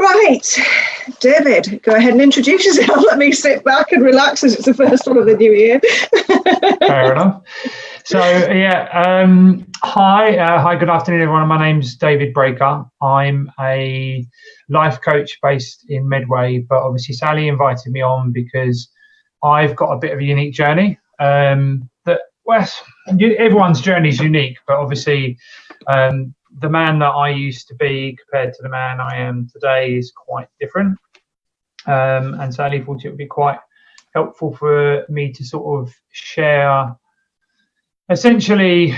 Right, David, go ahead and introduce yourself. Let me sit back and relax as it's the first one of the new year. Fair enough. So, hi, good afternoon, everyone. My name's David Breaker. I'm a life coach based in Medway, but obviously Sally invited me on because I've got a bit of a unique journey. Everyone's journey is unique, but obviously the man that I used to be compared to the man I am today is quite different. And Sally thought it would be quite helpful for me to sort of share essentially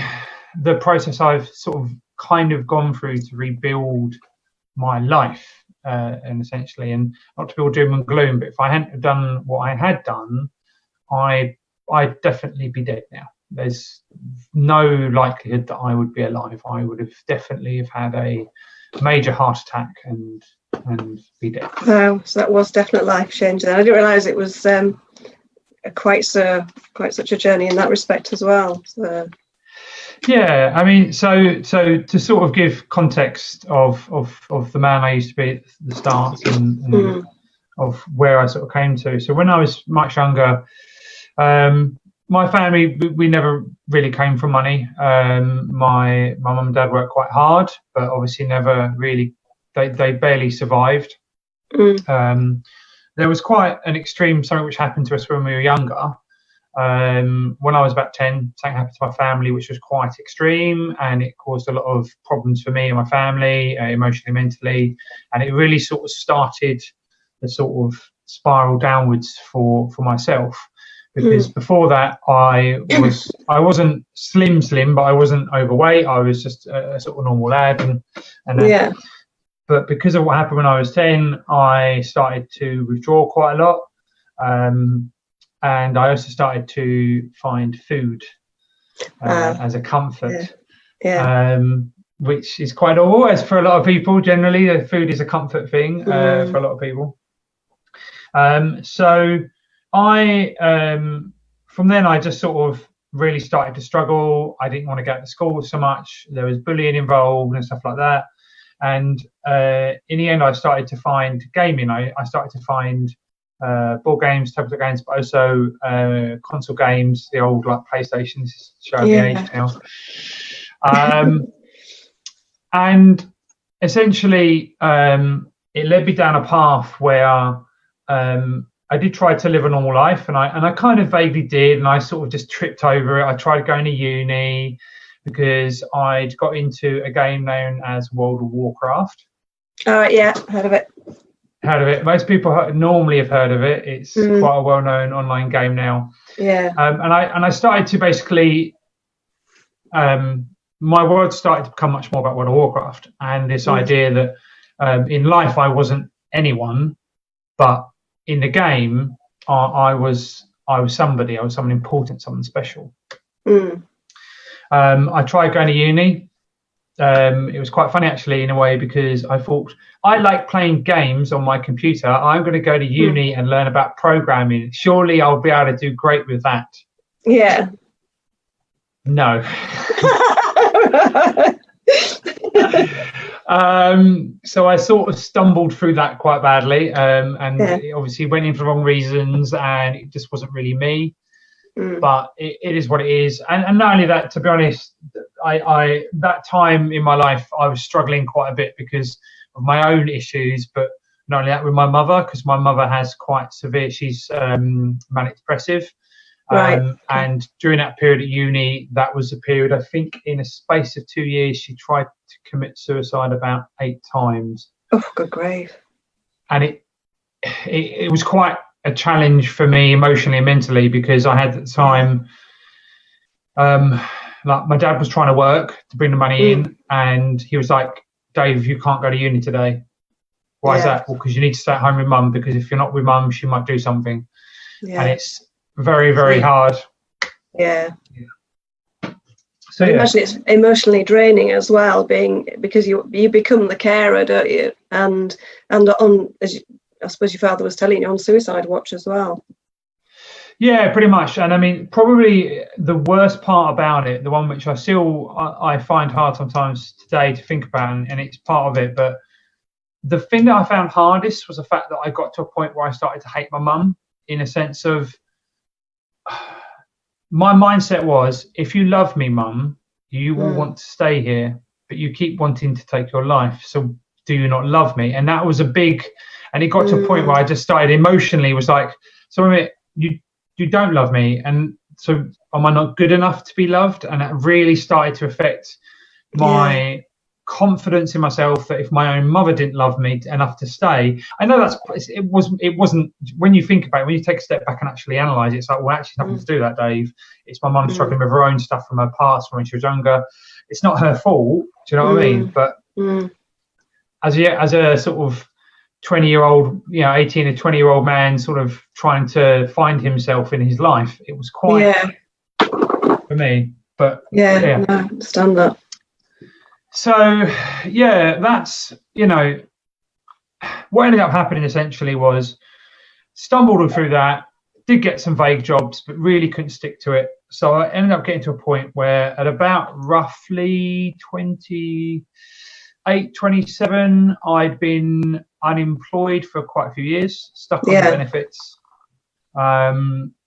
the process I've sort of kind of gone through to rebuild my life, and essentially, and not to be all doom and gloom, but if I hadn't done what I had done, I'd definitely be dead now. There's no likelihood that I would be alive. I would have definitely have had a major heart attack and be dead. Wow, so that was definitely life changing. I didn't realise it was quite such a journey in that respect as well. So. Yeah, I mean, so to sort of give context of the man I used to be at the start and of where I sort of came to. So when I was much younger, my family, we never really came from money. My mum and dad worked quite hard, but obviously never really, they barely survived. There was quite an extreme, something which happened to us when we were younger. When I was about 10, something happened to my family, which was quite extreme, and it caused a lot of problems for me and my family, emotionally, mentally, and it really sort of started the sort of spiral downwards for myself. Because before that, I wasn't slim, but I wasn't overweight. I was just a sort of normal lad, But because of what happened when I was 10, I started to withdraw quite a lot. And I also started to find food as a comfort, which is quite normal, as for a lot of people. Generally, food is a comfort thing for a lot of people. So I, from then, I just sort of really started to struggle. I didn't want to go to school so much. There was bullying involved and stuff like that. And in the end, I started to find gaming. I started to find board games, tabletop games, but also console games, the old like PlayStations, showing the age now. And essentially, it led me down a path where I did try to live a normal life, and I kind of vaguely did, and I sort of just tripped over it. I tried going to uni because I'd got into a game known as World of Warcraft. Yeah, heard of it. Heard of it. Most people normally have heard of it. It's quite a well-known online game now. Yeah. And I started to basically, my world started to become much more about World of Warcraft and this idea that in life I wasn't anyone, but in the game I was somebody. I was someone important, someone special. I tried going to uni. It was quite funny actually in a way, because I thought I like playing games on my computer. I'm going to go to uni and learn about programming. Surely I'll be able to do great with that. Yeah. No. So I sort of stumbled through that quite badly, and it obviously went in for the wrong reasons, and it just wasn't really me. But it is what it is, and not only that, to be honest, I that time in my life I was struggling quite a bit because of my own issues, but not only that, with my mother, because my mother has quite severe, she's manic depressive, and during that period at uni, that was a period, I think in a space of 2 years she tried to commit suicide about 8 times. Oh, good grief. And it was quite a challenge for me emotionally and mentally, because I had at the time, like my dad was trying to work to bring the money in, and he was like, Dave, you can't go to uni today. Why is that? Well, because you need to stay at home with mum, because if you're not with mum, she might do something. And it's very, very hard. So I imagine it's emotionally draining as well, because you become the carer, don't you? And on, as I suppose your father was telling you, on suicide watch as well. Yeah, pretty much. And I mean, probably the worst part about it, the one which I find hard sometimes today to think about, and it's part of it, but the thing that I found hardest was the fact that I got to a point where I started to hate my mum, in a sense of, my mindset was, if you love me, mum, you will want to stay here, but you keep wanting to take your life. So do you not love me? And that was and it got to a point where I just started emotionally, was like, so I mean, you don't love me. And so am I not good enough to be loved? And that really started to affect my confidence in myself, that if my own mother didn't love me enough to stay. I know it wasn't, when you think about it, when you take a step back and actually analyze it, it's like, well, actually nothing to do with that, Dave. It's my mum struggling with her own stuff from her past, from when she was younger. It's not her fault. Do you know what I mean? But as a sort of 20-year-old, 18 to 20-year-old man, sort of trying to find himself in his life, it was quite for me. But no, I understand that. So that's what ended up happening. Essentially, was stumbled through that, did get some vague jobs, but really couldn't stick to it. So I ended up getting to a point where at about roughly 28, 27, I'd been unemployed for quite a few years, stuck on the benefits. I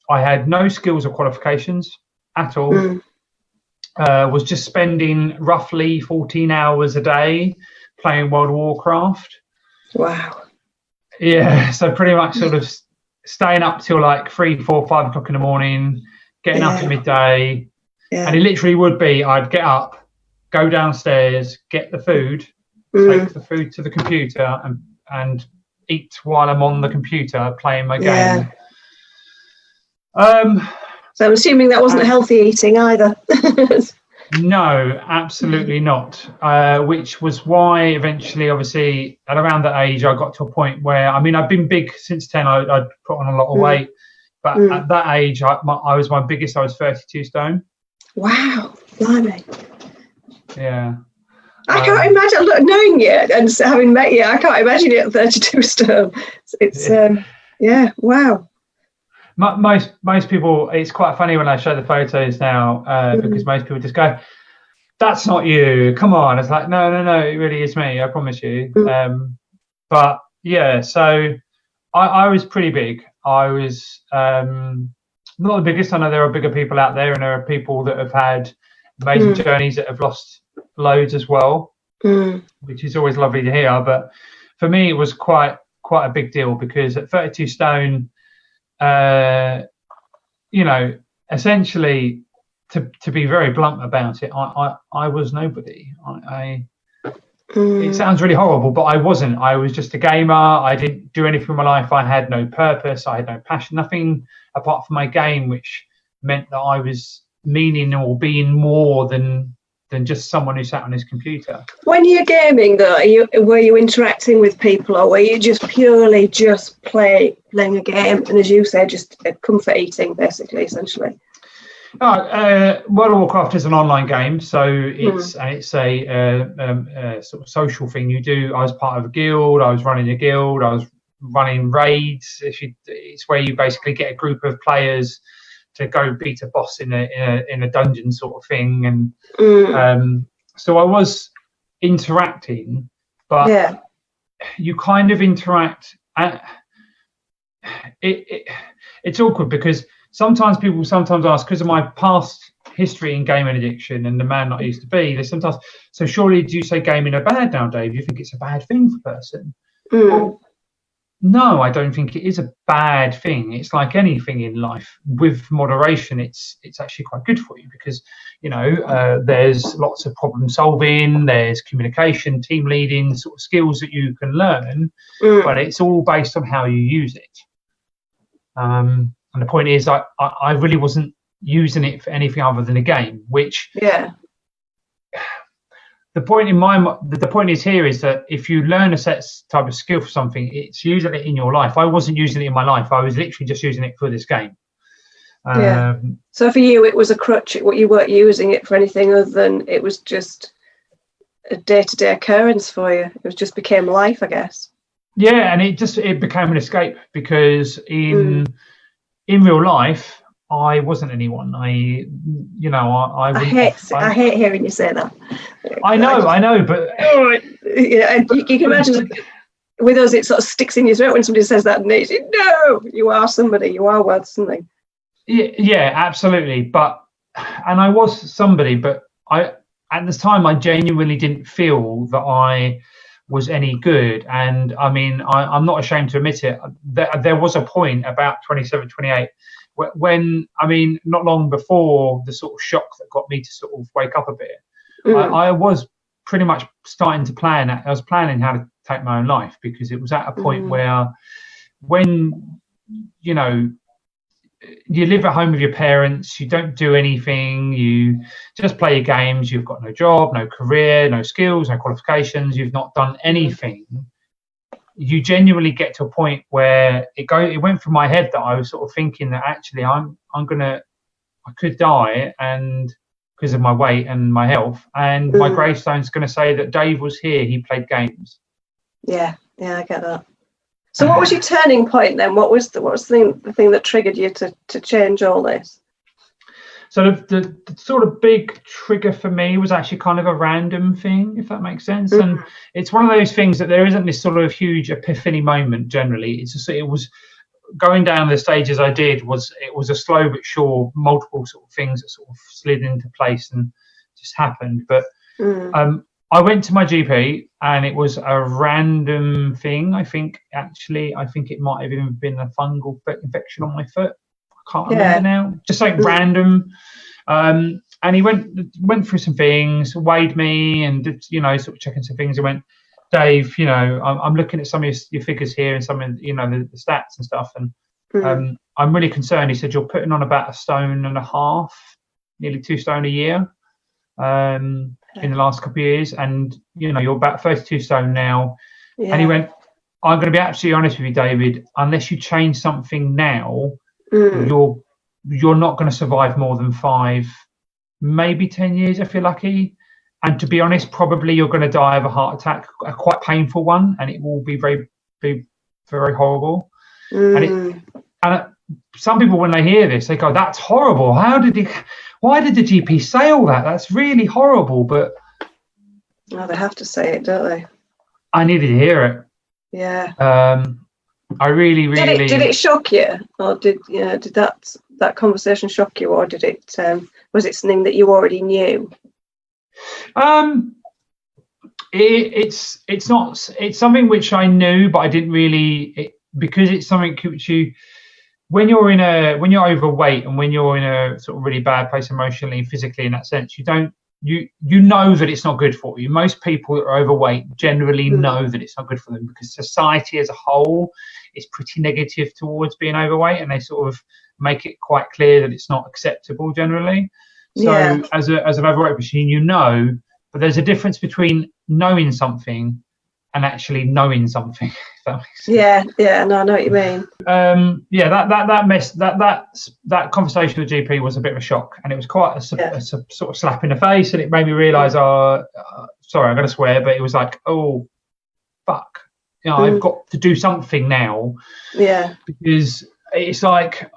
had no skills or qualifications at all. Was just spending roughly 14 hours a day playing World of Warcraft. Wow. Yeah, so pretty much sort of staying up till like 3, 4, 5 o'clock in the morning, getting up at midday. And it literally would be, I'd get up, go downstairs, get the food, take the food to the computer and eat while I'm on the computer playing my game. So I'm assuming that wasn't healthy eating either. No, absolutely not. Which was why eventually, obviously, at around that age, I got to a point where, I mean, I've been big since 10. I'd put on a lot of weight. But at that age, I was my biggest. I was 32 stone. Wow, blimey. Yeah. I can't imagine, look, knowing you and having met you, I can't imagine you at 32 stone. It's wow. Most people, it's quite funny when I show the photos now, because most people just go, that's not you, come on. It's like, no, it really is me, I promise you. But yeah, so I was pretty big. I was not the biggest. I know there are bigger people out there, and there are people that have had amazing journeys that have lost loads as well, which is always lovely to hear. But for me, it was quite a big deal, because at 32 stone, essentially, to be very blunt about it, I was nobody. It sounds really horrible, but I wasn't. I was just a gamer. I didn't do anything in my life. I had no purpose. I had no passion, nothing apart from my game, which meant that I was meaning or being more than just someone who sat on his computer. When you're gaming, though, were you interacting with people, or were you just purely playing a game, and as you said, just comfort eating, basically, essentially? World of Warcraft is an online game, so it's a sort of social thing you do. I was part of a guild. I was running a guild. I was running raids. It's where you basically get a group of players to go beat a boss in a dungeon sort of thing, and so I was interacting, but you kind of interact. It's awkward, because sometimes people ask, because of my past history in gaming addiction and the man that I used to be, they sometimes, so surely do you say gaming are bad now, Dave? You think it's a bad thing for a person? Well, no, I don't think it is a bad thing. It's like anything in life, with moderation, it's actually quite good for you, because there's lots of problem solving, there's communication, team leading sort of skills that you can learn, but it's all based on how you use it. And the point is, I really wasn't using it for anything other than a game, which the point is here is that if you learn a set type of skill for something, it's using it in your life. I wasn't using it in my life. I was literally just using it for this game. So for you, it was a crutch. You weren't using it for anything other than it was just a day-to-day occurrence for you. It just became life, I guess. Yeah, and it became an escape, because in real life, I wasn't anyone. I hate hearing you say that. I know, but you can imagine with us, it sort of sticks in your throat when somebody says that, and it's, no, you are somebody, you are worth something. Yeah, absolutely. And I was somebody, but at the time I genuinely didn't feel that I was any good. And I mean, I'm not ashamed to admit it. There was a point about 27, 28 when, I mean, not long before the sort of shock that got me to sort of wake up a bit, I was pretty much starting to plan. I was planning how to take my own life, because it was at a point where, when, you know, you live at home with your parents, you don't do anything, you just play your games, you've got no job, no career, no skills, no qualifications, you've not done anything. You genuinely get to a point where it went through my head that I was sort of thinking that actually I could die, and because of my weight and my health, and my gravestone's going to say that Dave was here, he played games. Yeah, I get that. So what was your turning point then? What was the thing that triggered you to change all this? So the sort of big trigger for me was actually kind of a random thing, if that makes sense. And it's one of those things that there isn't this sort of huge epiphany moment generally. It's just, it was going down the stages I did, it was a slow but sure, multiple sort of things that sort of slid into place and just happened. But I went to my GP, and it was a random thing. I think it might have even been a fungal infection on my foot. I can't remember now. Just like random. And he went through some things, weighed me, and did, you know, sort of checking some things. And went, Dave, you know, I'm looking at some of your figures here and some of, you know, the stats and stuff, and I'm really concerned. He said, you're putting on about 1.5 stone, nearly 2 stone a year. In the last couple of years, and you know, you're about 32 stone now. And he went, I'm going to be absolutely honest with you, David, unless you change something now, you're not going to survive more than 5, maybe 10 years if you're lucky. And to be honest, probably you're going to die of a heart attack, a quite painful one, and it will be very horrible. And some people, when they hear this, they go, that's horrible. Why did the GP say all that? That's really horrible. But they have to say it, don't they? I needed to hear it. Yeah. I really did it shock you, or did that conversation shock you, or did it was it something that you already knew? It's something which I knew, but I didn't really, because it's something which you, when you're overweight, and when you're in a sort of really bad place emotionally and physically, in that sense, you know that it's not good for you. Most people that are overweight generally know that it's not good for them, because society as a whole is pretty negative towards being overweight, and they sort of make it quite clear that it's not acceptable generally. So as an overweight person, you know, but there's a difference between knowing something and actually knowing something. If that makes sense. No, I know what you mean. That conversation with the GP was a bit of a shock, and it was quite a sort of slap in the face, and it made me realise, sorry, I'm going to swear, but it was like, oh, fuck, you know, I've got to do something now. Yeah. Because it's like,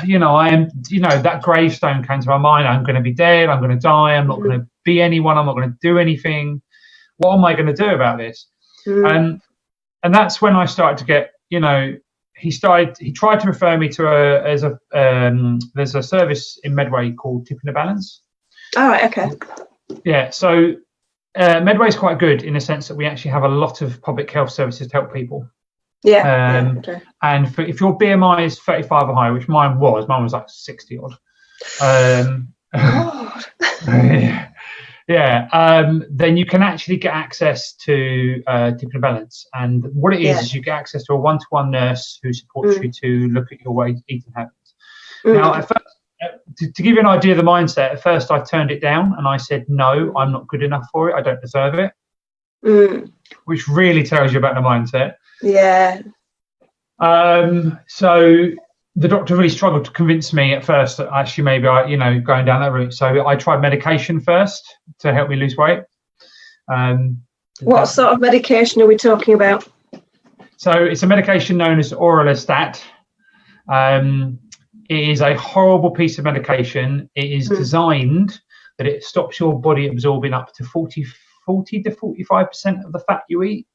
you know, I am, you know, that gravestone came to my mind. I'm going to be dead. I'm going to die. I'm not going to be anyone. I'm not going to do anything. What am I going to do about this? And that's when I started to get, you know, he tried to refer me to there's a service in Medway called Tipping the Balance. All right, okay. Yeah, so Medway is quite good in the sense that we actually have a lot of public health services to help people. Yeah. Okay. And if your BMI is 35 or higher, which mine was like 60 odd. Then you can actually get access to Tipping the Balance, and what it is you get access to a one-to-one nurse who supports you to look at your eating habits. Now, at first, to give you an idea of the mindset, at first I turned it down and I said, no, I'm not good enough for it. I don't deserve it, which really tells you about the mindset. Yeah. So the doctor really struggled to convince me at first that actually maybe going down that route. So I tried medication first to help me lose weight. What sort of medication are we talking about? So it's a medication known as Orlistat. It is a horrible piece of medication. It is designed that it stops your body absorbing up to 40 to 45% of the fat you eat.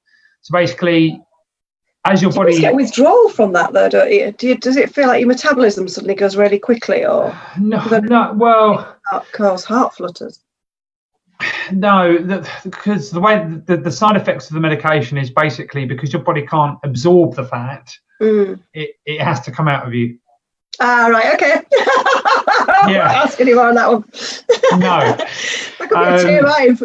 So basically, as your body, you get withdrawal from that though, don't you? Does it feel like your metabolism suddenly goes really quickly, or no? Well, cause heart flutters. No, because the way the side effects of the medication is basically because your body can't absorb the fat, it has to come out of you. Ah, right, okay. I'm not asking you more on that one. No. That could be a TMI.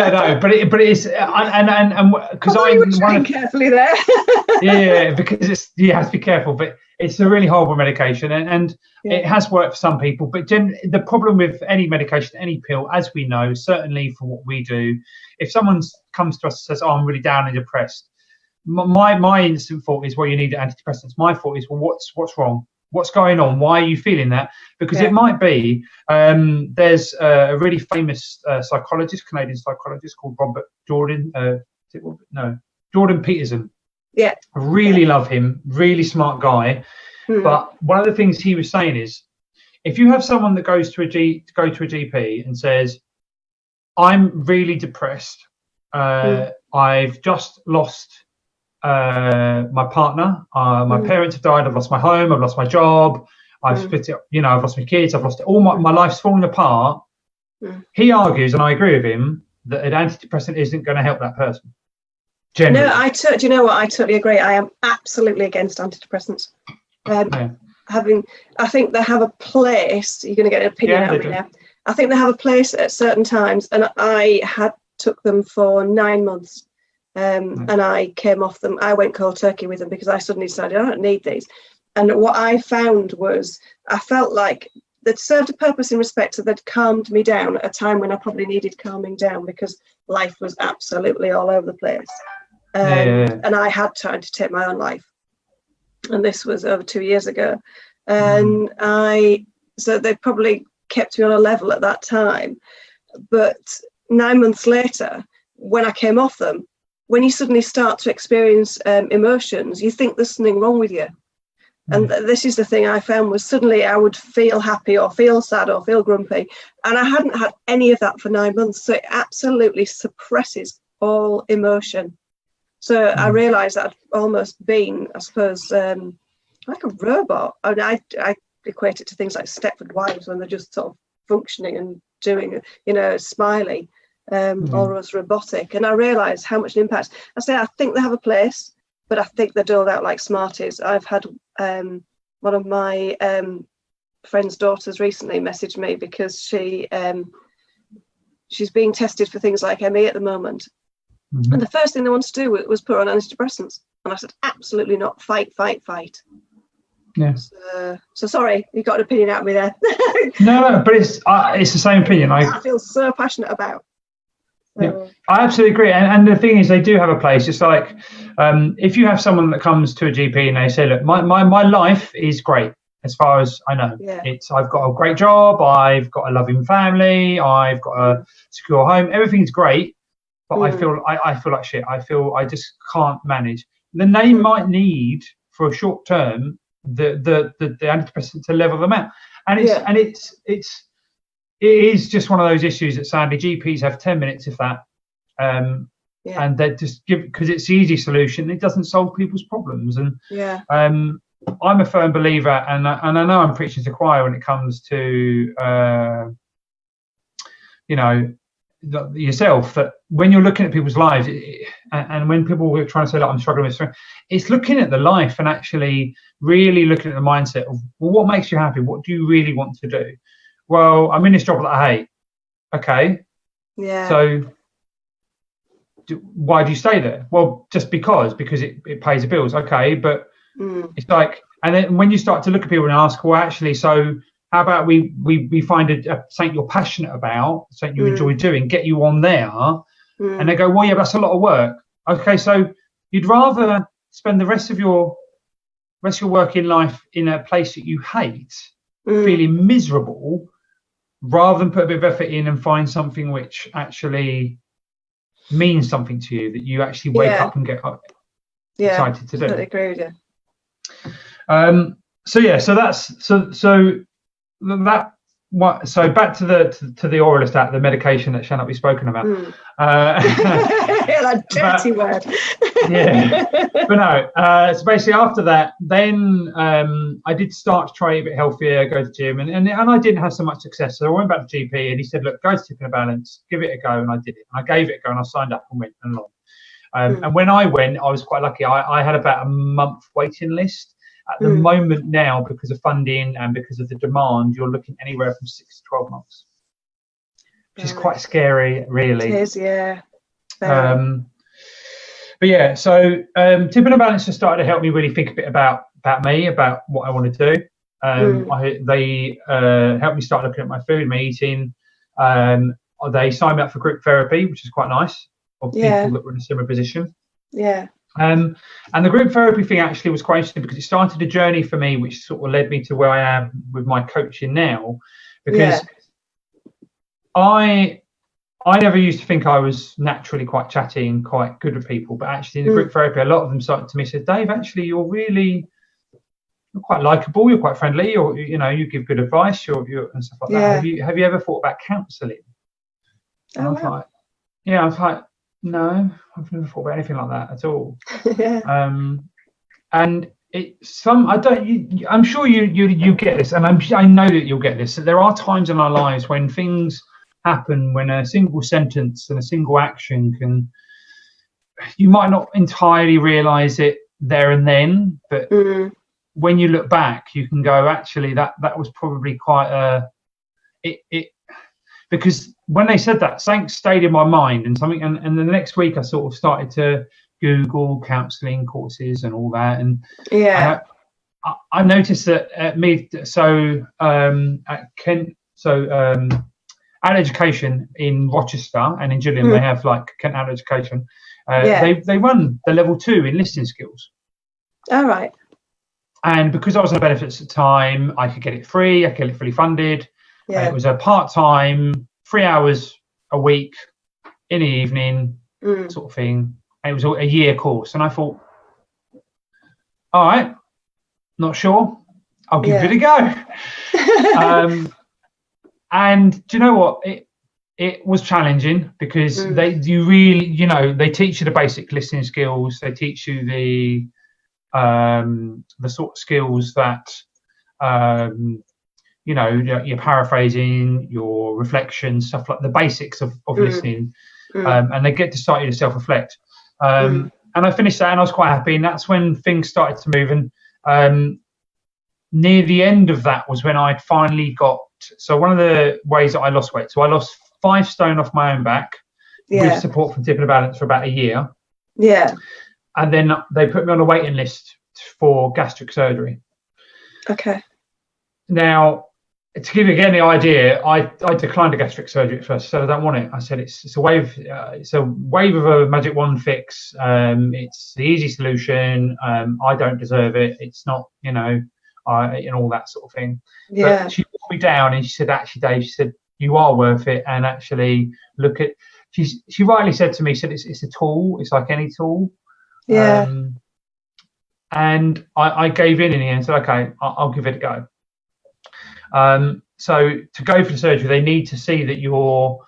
No, but it's and because I was trying carefully there. because you have to be careful, but it's a really horrible medication, and it has worked for some people. But the problem with any medication, any pill, as we know, certainly for what we do, if someone comes to us and says, "Oh, I'm really down and depressed," my instant thought is, well, you need antidepressants. My thought is, well, what's wrong? What's going on? Why are you feeling that? Because it might be there's a really famous Canadian psychologist called Jordan Peterson. Yeah, I really love him. Really smart guy. But one of the things he was saying is, if you have someone that goes to a GP and says, "I'm really depressed. I've just lost my partner, my parents have died, I've lost my home, I've lost my job, I've split it, I've lost my kids, I've lost it all, my life's falling apart." He argues, and I agree with him, that an antidepressant isn't going to help that person. Generally. No, do you know what? I totally agree. I am absolutely against antidepressants. I think they have a place. You're going to get an opinion out of me now. I think they have a place at certain times, and I took them for 9 months. And I came off them. I went cold turkey with them because I suddenly decided I don't need these. And what I found was I felt like they'd served a purpose in respect that they'd calmed me down at a time when I probably needed calming down because life was absolutely all over the place. And I had time to take my own life. And this was over 2 years ago. And so they probably kept me on a level at that time. But 9 months later, when I came off them, when you suddenly start to experience emotions, you think there's something wrong with you. And this is the thing I found was suddenly I would feel happy or feel sad or feel grumpy. And I hadn't had any of that for 9 months. So it absolutely suppresses all emotion. So I realised that I'd almost been, I suppose, like a robot. I equate it to things like Stepford Wives when they're just sort of functioning and doing, smiley. Almost robotic, and I realised how much an impact. I think they have a place, but I think they're doled out like Smarties. I've had one of my friend's daughters recently message me because she's being tested for things like ME at the moment, and the first thing they wanted to do was put her on antidepressants, and I said absolutely not. Fight. Yeah. So sorry, you got an opinion out of me there. No, but it's the same opinion. I feel so passionate about. Yeah, I absolutely agree. And the thing is, they do have a place. It's like if you have someone that comes to a GP and they say, look, my life is great as far as I know. Yeah. I've got a great job. I've got a loving family. I've got a secure home. Everything's great. But I feel like shit. I just can't manage. Then they might need for a short term the antidepressant to level them out. And it is just one of those issues that sadly GPs have 10 minutes if that, and they just give, because it's the easy solution. It doesn't solve people's problems, and I'm a firm believer, and I know I'm preaching to the choir when it comes to yourself, that when you're looking at people's lives, and when people are trying to say, like, I'm struggling with something, it's looking at the life and actually really looking at the mindset of, well, what makes you happy? What do you really want to do? Well, I'm in this job that I hate. Okay. Yeah. So why do you stay there? Well, just because it pays the bills. Okay. But it's like, and then when you start to look at people and ask, well, actually, so how about we find something you're passionate about, something you enjoy doing, get you on there. And they go, well, yeah, that's a lot of work. Okay. So you'd rather spend the rest of your working life in a place that you hate, feeling miserable, rather than put a bit of effort in and find something which actually means something to you, that you actually wake up and get excited to do. I agree with you. So that So back to the oralist, the medication that shall not be spoken about. That dirty word. Yeah, but no. So basically, after that, then I did start to try a bit healthier, go to the gym, and I didn't have so much success. So I went back to GP, and he said, "Look, go to Tipping a Balance, give it a go," and I did it. And I gave it a go, and I signed up and went along. And when I went, I was quite lucky. I had about a month waiting list. At the moment now, because of funding and because of the demand, you're looking anywhere from 6 to 12 months, which is quite scary, really. It is, yeah. But yeah, so Tipping a Balance has started to help me really think a bit about me, about what I want to do. They helped me start looking at my food, my eating. They signed me up for group therapy, which is quite nice, of people that were in a similar position. Yeah. And the group therapy thing actually was quite interesting because it started a journey for me, which sort of led me to where I am with my coaching now. Because I never used to think I was naturally quite chatty and quite good with people, but actually in the group therapy, a lot of them started to me and said, "Dave, actually, you're quite likable, you're quite friendly, or you give good advice, you're and stuff like that. Have you ever thought about counselling?" And I was like, no, I've never thought about anything like that at all. And I'm sure you get this, and I know that you'll get this. That there are times in our lives when things happen, when a single sentence and a single action you might not entirely realise it there and then, but when you look back, you can go, actually, that was probably quite because when they said that, something stayed in my mind, and the next week I sort of started to Google counselling courses and all that, and I noticed that Adult Education in Rochester and in Gillingham, they have like Kent Adult Education. They run the level 2 in listening skills. All right. And because I was on the benefits at the time, I could get it free. I could get it fully funded. It was a part-time, 3 hours a week in the evening sort of thing. And it was a year course. And I thought, all right, not sure. I'll give it a go. And do you know what? It was challenging because they teach you the basic listening skills. They teach you the sort of skills that your paraphrasing, your reflection, stuff like the basics of listening, and they get to start you to self-reflect. And I finished that, and I was quite happy. And that's when things started to move. And near the end of that was when I'd finally got. So one of the ways that I lost weight. So I lost 5 stone off my own back with support from Tipping a Balance for about a year. Yeah. And then they put me on a waiting list for gastric surgery. Okay. Now, to give you again the idea, I declined the gastric surgery at first. I said I don't want it. I said it's a wave of a magic wand fix. It's the easy solution. I don't deserve it. It's not, and all that sort of thing. Yeah. But she put me down and she said, actually, Dave, she said, you are worth it. And actually look at, she rightly said to me, she said, it's a tool. It's like any tool. Yeah. And I gave in the end and said, okay, I'll give it a go. So to go for the surgery, they need to see that you're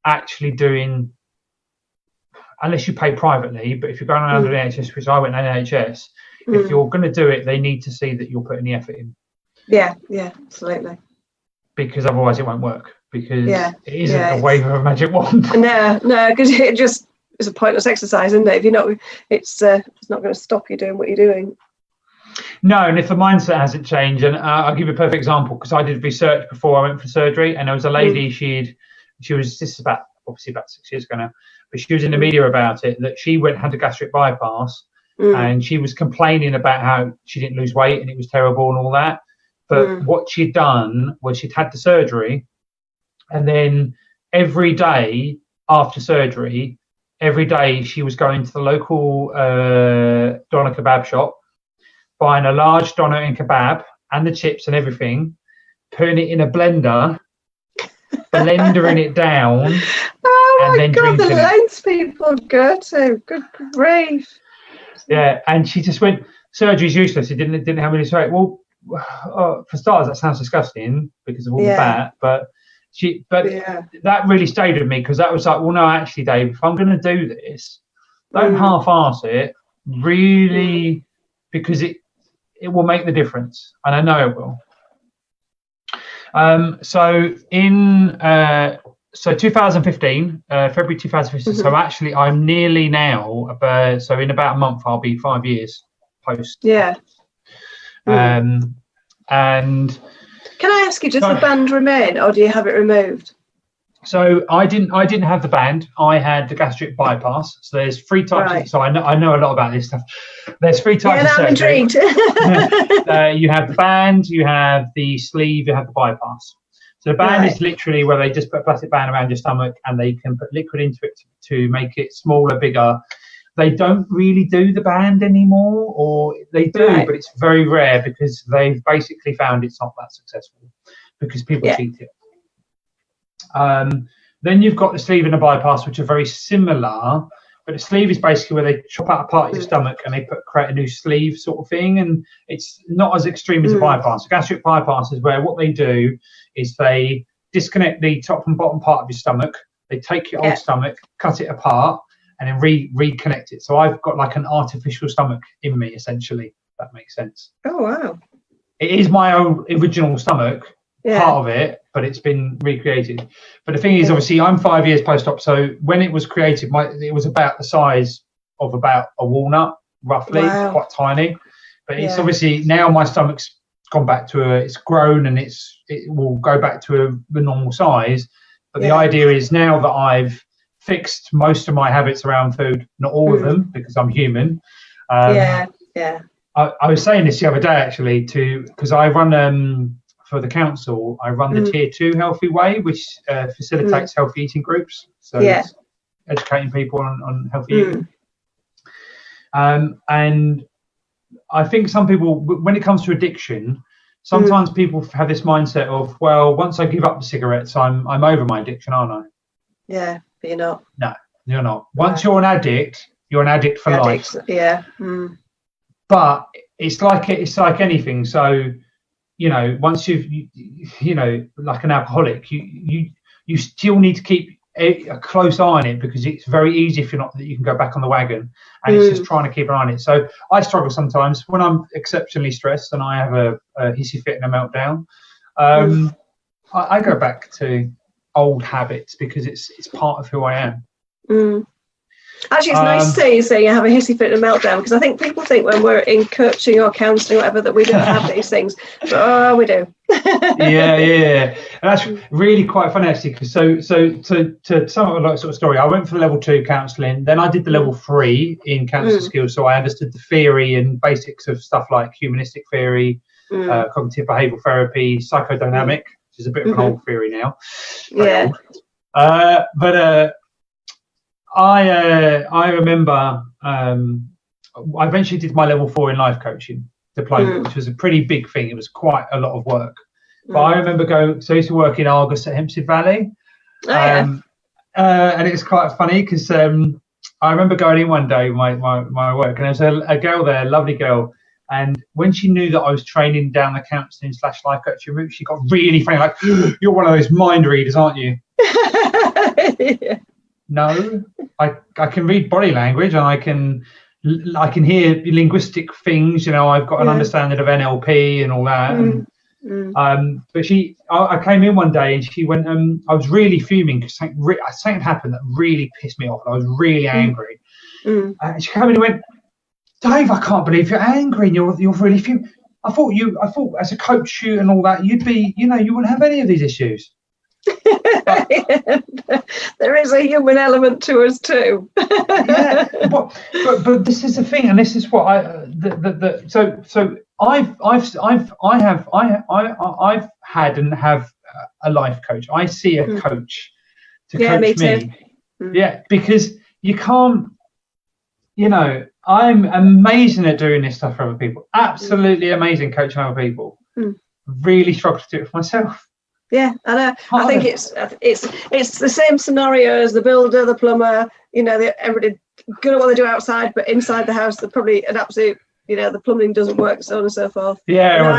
actually doing, unless you pay privately, but if you're going under the NHS, which I went on NHS, if you're going to do it, they need to see that you're putting the effort in. Yeah, absolutely. Because otherwise it won't work, because it isn't a wave of a magic wand. No, because it's a pointless exercise, isn't it? If you're not, it's not going to stop you doing what you're doing. No, and if the mindset hasn't changed, and I'll give you a perfect example, because I did research before I went for surgery, and there was a lady, this is obviously about 6 years ago now, but she was in the media about it, that she had a gastric bypass, and she was complaining about how she didn't lose weight and it was terrible and all that. But what she'd done was she'd had the surgery, and then every day after surgery, she was going to the local doner kebab shop, buying a large doner and kebab and the chips and everything, putting it in a blendering it down, and then drinking it. The lengths people go to, good grief. Yeah, and she just went, surgery's useless. It didn't have any sweat. Well, for starters, that sounds disgusting because of all the fat, but that really stayed with me, because that was like, well, no, actually, Dave, if I'm going to do this, don't half-ass it, really, because it will make the difference, and I know it will. So 2015, February 2015. So actually, I'm nearly now. So in about a month, I'll be 5 years post. Yeah. And can I ask you, does the band remain, or do you have it removed? So I didn't have the band. I had the gastric bypass. So there's 3 types. Right. So I know a lot about this stuff. There's 3 types of surgery. I'm intrigued. You have the band, you have the sleeve, you have the bypass. So the band is literally where they just put a plastic band around your stomach and they can put liquid into it to make it smaller, bigger. They don't really do the band anymore, or they do, but it's very rare because they've basically found it's not that successful because people cheat it. Then you've got the sleeve and the bypass, which are very similar, but the sleeve is basically where they chop out a part of your stomach and they create a new sleeve sort of thing, and it's not as extreme as a bypass. A gastric bypass is where what they do is they disconnect the top and bottom part of your stomach, they take your old stomach, cut it apart, and then reconnect it. So I've got like an artificial stomach in me, essentially, if that makes sense. Oh, wow. It is my own original stomach, part of it, but it's been recreated. But the thing is, obviously, I'm 5 years post-op, so when it was created, it was about the size of about a walnut, roughly. Wow. It's quite tiny. But it's obviously, now my stomach's gone back to it's grown, and it will go back to the normal size. But the idea is, now that I've fixed most of my habits around food, not all of them, because I'm human. I was saying this the other day, actually, because I run... for the council, I run the Tier 2 Healthy Way, which facilitates healthy eating groups. So it's educating people on healthy eating. And I think some people, when it comes to addiction, sometimes people have this mindset of, well, once I give up the cigarettes, I'm over my addiction, aren't I? Yeah, but you're not. No, you're not. Once you're an addict for life. Yeah. But it's like anything. So, you know, once you've, like an alcoholic, you still need to keep a close eye on it, because it's very easy if you're not, that you can go back on the wagon, and it's just trying to keep an eye on it. So I struggle sometimes when I'm exceptionally stressed and I have a hissy fit and a meltdown. I go back to old habits because it's part of who I am. Actually, it's nice to say you have a hissy fit and a meltdown, because I think people think when we're in coaching or counselling or whatever that we don't have these things, but we do. And that's really quite funny, actually, because so to sum up a sort of story, I went for the level 2 counselling, then I did the level 3 in counsellor skills, so I understood the theory and basics of stuff like humanistic theory, cognitive behavioural therapy, psychodynamic, which is a bit of an old theory now. I remember I eventually did my level 4 in life coaching diploma, which was a pretty big thing. It was quite a lot of work. But I remember so I used to work in Argos at Hempstead Valley. And it's quite funny because I remember going in one day with my work, and there was a girl there, a lovely girl. And when she knew that I was training down the counselling / life coaching route, she got really funny, like, "You're one of those mind readers, aren't you?" No, I can read body language, and I can hear linguistic things. I've got an understanding of NLP and all that. But I came in one day and she went, I was really fuming because something happened that really pissed me off, and I was really angry. She came in and went, "Dave, I can't believe you're angry and you're really fuming. I thought as a coach and all that, you'd be, you wouldn't have any of these issues." There is a human element to us too. But this is the thing, and this is what so I've had and have a life coach. I see a coach to coach me. Because you can't, I'm amazing at doing this stuff for other people, absolutely amazing coaching other people. Really struggle to do it for myself. And I think it's the same scenario as the builder, the plumber. Everybody good at what they do outside, but inside the house they're probably an absolute the plumbing doesn't work, so on and so forth. Yeah, well,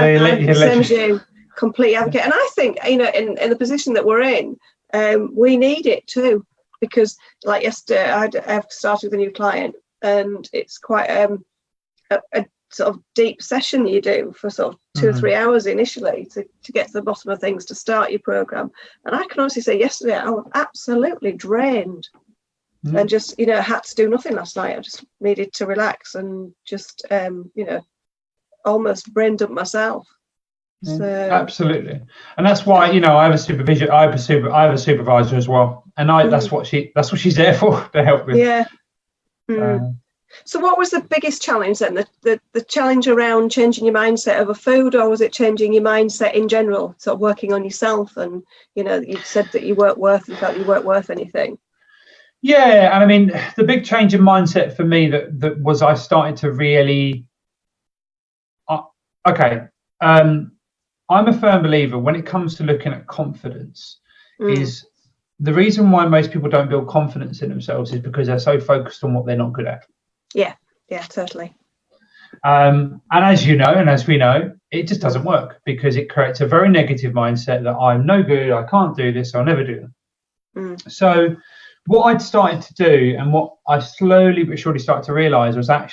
same as you, complete advocate. And I think, in the position that we're in, we need it too, because like yesterday, I've started with a new client, and it's quite a sort of deep session you do for sort of 2 or 3 hours initially to get to the bottom of things, to start your program. And I can honestly say yesterday I was absolutely drained and just, had to do nothing last night. I just needed to relax and just, almost brain dump myself. So, absolutely. And that's why, I have a supervisor as well. And that's what she's there for, to help with. Yeah. So what was the biggest challenge then? The challenge around changing your mindset over food, or was it changing your mindset in general, sort of working on yourself? And, you said that you felt you weren't worth anything. Yeah. And I mean, the big change in mindset for me that was, I started to really, I'm a firm believer when it comes to looking at confidence is the reason why most people don't build confidence in themselves is because they're so focused on what they're not good at. Yeah, totally. And as you know, and as we know, it just doesn't work, because it creates a very negative mindset that I'm no good, I can't do this, I'll never do it. So what I'd started to do, and what I slowly but surely started to realize, was I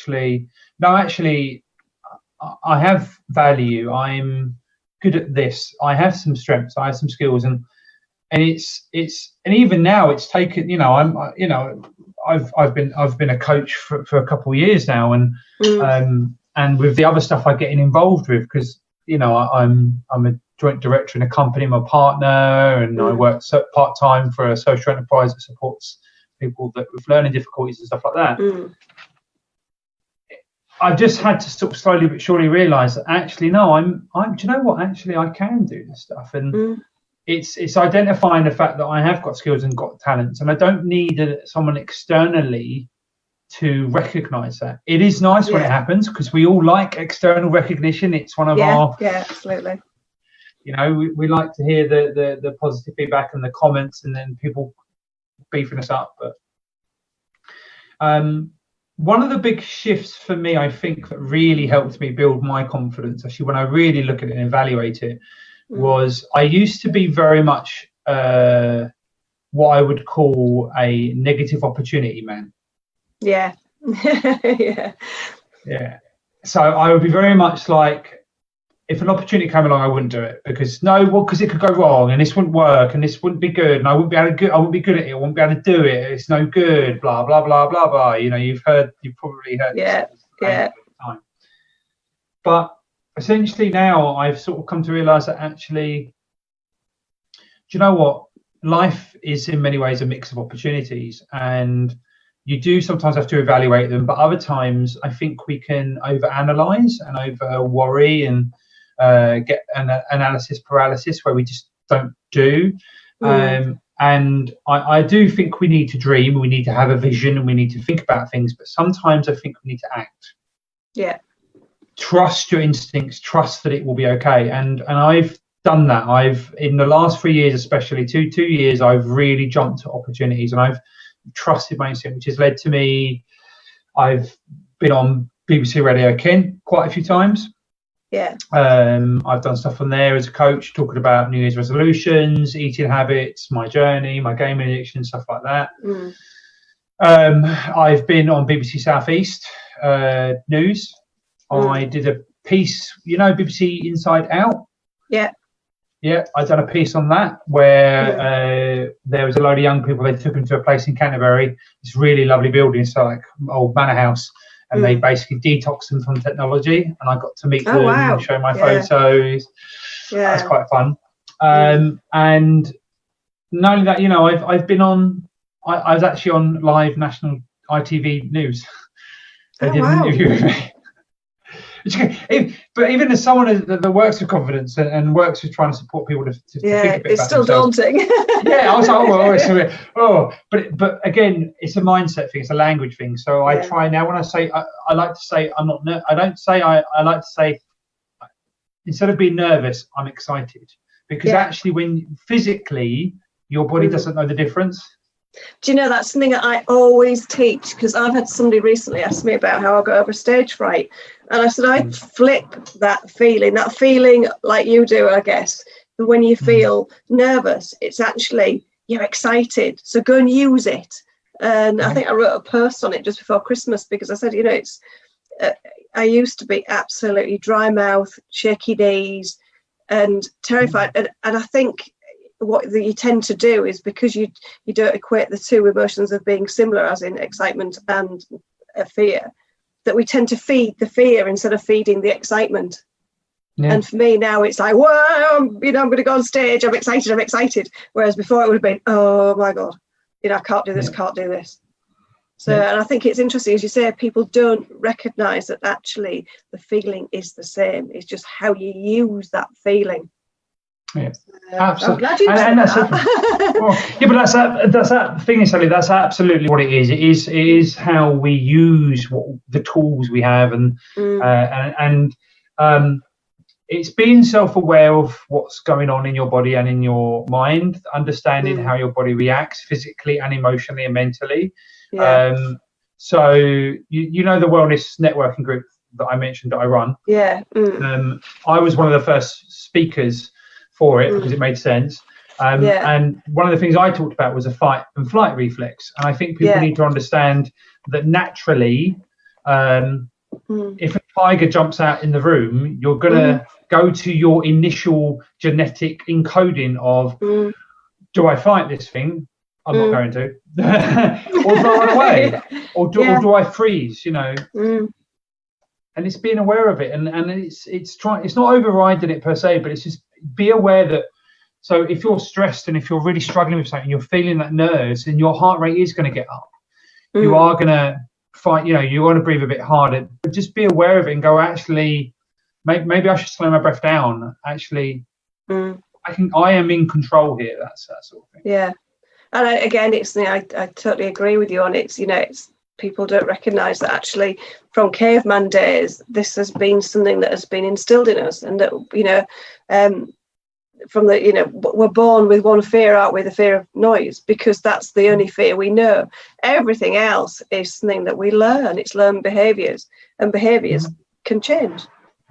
have value, I'm good at this, I have some strengths, I have some skills, and it's and even now it's taken, I've been a coach for a couple of years now, and with the other stuff I get involved with, because I'm a joint director in a company, my partner, and I work part time for a social enterprise that supports people with learning difficulties and stuff like that. I've just had to sort of slowly but surely realise that actually, no, I'm. Do you know what? Actually, I can do this stuff, and it's identifying the fact that I have got skills and got talents, and I don't need someone externally to recognise that. It is nice when it happens, because we all like external recognition. It's one of our absolutely. We like to hear the positive feedback and the comments, and then people beefing us up. But one of the big shifts for me, I think, that really helped me build my confidence, actually, when I really look at it and evaluate it, was I used to be very much what I would call a negative opportunity man. Yeah. Yeah. So I would be very much like, if an opportunity came along, I wouldn't do it, because it could go wrong, and this wouldn't work, and this wouldn't be good, and I wouldn't be good at it, I wouldn't be able to do it, it's no good, blah blah blah blah blah. You've probably heard this all the time. But essentially now I've sort of come to realise that actually, do you know what? Life is in many ways a mix of opportunities, and you do sometimes have to evaluate them, but other times I think we can overanalyze and over worry and get an analysis paralysis where we just don't do. And I do think we need to dream, we need to have a vision, and we need to think about things, but sometimes I think we need to act. Yeah. Trust your instincts, trust that it will be okay. And I've done that. I've, in the last 3 years, especially two years, I've really jumped at opportunities, and I've trusted my instinct, which has led to me, I've been on BBC Radio Ken quite a few times. Yeah. I've done stuff on there as a coach, talking about New Year's resolutions, eating habits, my journey, my gaming addiction, stuff like that. I've been on BBC South East News. I did a piece, BBC Inside Out. Yeah, I've done a piece on that where there was a load of young people. They took them to a place in Canterbury. It's really lovely building, so like old manor house, and they basically detoxed them from technology. And I got to meet them and show my photos. Yeah, that's quite fun. And not only that, I've been on. I was actually on live national ITV news. They did an interview with me. But even as someone that works with confidence and works with trying to support people to think a bit it's still daunting. I was like, but again, it's a mindset thing, it's a language thing. So I try now, when I say, I like to say I'm not. I don't say I like to say, instead of being nervous, I'm excited, because actually, when physically your body doesn't know the difference. Do you know, that's something that I always teach, because I've had somebody recently ask me about how I got over stage fright, And I said, I flip that feeling like you do, I guess. When you feel nervous, it's actually, you're excited. So go and use it. And I think I wrote a post on it just before Christmas, because I said, it's, I used to be absolutely dry mouth, shaky knees and terrified. And I think what you tend to do is, because you don't equate the two emotions of being similar, as in excitement and fear, that we tend to feed the fear instead of feeding the excitement. Yeah. And for me now, it's like, whoa, I'm going to go on stage. I'm excited. Whereas before it would have been, oh my God, I can't do this, can't do this. So, and I think it's interesting, as you say, people don't recognise that actually the feeling is the same. It's just how you use that feeling. Yeah, absolutely. And that's that's that thing, Sally. That's absolutely what it is. It is how we use the tools we have, and it's being self-aware of what's going on in your body and in your mind, understanding how your body reacts physically and emotionally and mentally. Yeah. So you know the wellness networking group that I mentioned that I run. Yeah. I was one of the first speakers for it because it made sense. And one of the things I talked about was a fight and flight reflex. And I think people need to understand that naturally, if a tiger jumps out in the room, you're going to go to your initial genetic encoding of, do I fight this thing? I'm not going to. Or do I run away? Or do I freeze, And it's being aware of it. And it's not overriding it per se, but it's just be aware that, so if you're stressed and if you're really struggling with something, you're feeling that nerves, and your heart rate is going to get up. You are going to fight, you want to breathe a bit harder, but just be aware of it and go, actually, maybe I should slow my breath down. Actually, I am in control here. That's that sort of thing. Yeah. And again, it's I totally agree with you on it. It's people don't recognise that actually from caveman days, this has been something that has been instilled in us, and that from the we're born with one fear, aren't we? The fear of noise, because that's the only fear we know. Everything else is something that we learn. It's learned behaviours, and behaviours can change,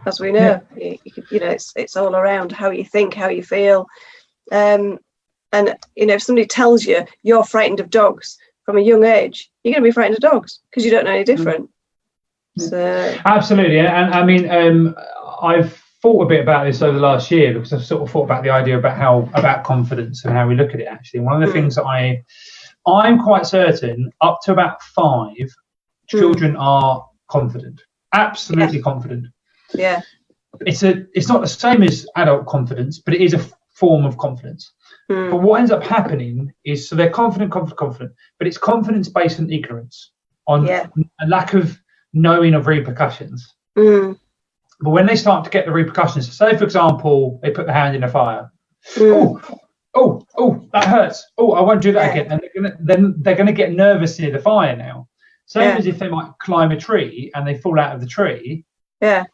as we know. It's all around how you think, how you feel. And if somebody tells you you're frightened of dogs from a young age, you're going to be frightened of dogs because you don't know any different. So absolutely. And I mean, I've thought a bit about this over the last year, because I've sort of thought about the idea about confidence and how we look at it. Actually, one of the things that I'm quite certain, up to about 5, children are confident, absolutely confident. Yeah, it's not the same as adult confidence, but it is a form of confidence. But what ends up happening is, so they're confident, but it's confidence based on ignorance, on a lack of knowing of repercussions. But when they start to get the repercussions, so say for example, they put their hand in a fire. Oh, that hurts. Oh, I won't do that again. And they're gonna get nervous near the fire now. Same as if they might climb a tree and they fall out of the tree. Yeah.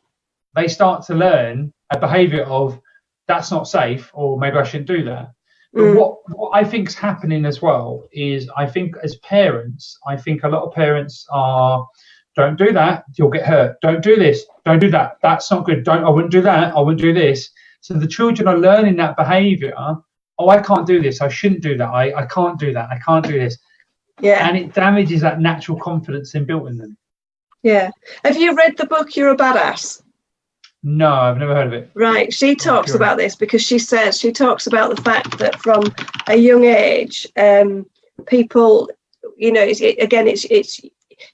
They start to learn a behaviour of, that's not safe, or maybe I shouldn't do that. But what I think is happening as well is, I think as parents, a lot of parents are, don't do that, you'll get hurt. Don't do this, don't do that, that's not good. I wouldn't do that, I wouldn't do this. So the children are learning that behaviour. Oh, I can't do this, I shouldn't do that, I can't do that, I can't do this. Yeah. And it damages that natural confidence inbuilt in them. Yeah. Have you read the book You're a Badass? No, I've never heard of it. Right. She talks about this because she talks about the fact that from a young age, people, it's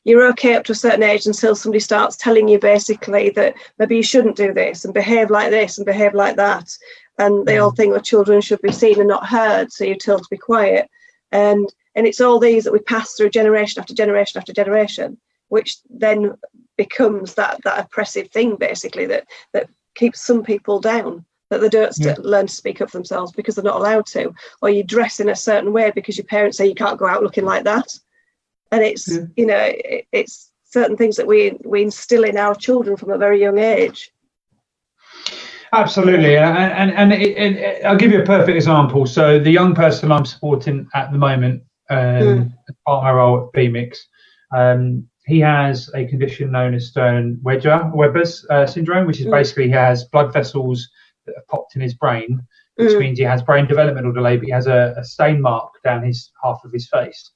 you're okay up to a certain age until somebody starts telling you basically that maybe you shouldn't do this and behave like this and behave like that. And they all think that children should be seen and not heard, so you're told to be quiet. And it's all these that we pass through generation after generation after generation, which then becomes that oppressive thing basically that keeps some people down, that they don't learn to speak up for themselves because they're not allowed to, or you dress in a certain way because your parents say you can't go out looking like that. And it's it's certain things that we instill in our children from a very young age. Absolutely. And I'll give you a perfect example. So the young person I'm supporting at the moment, as part of my role at BMIX, he has a condition known as Stern-Weber's syndrome, which is basically he has blood vessels that have popped in his brain, which means he has brain developmental delay, but he has a stain mark down his half of his face.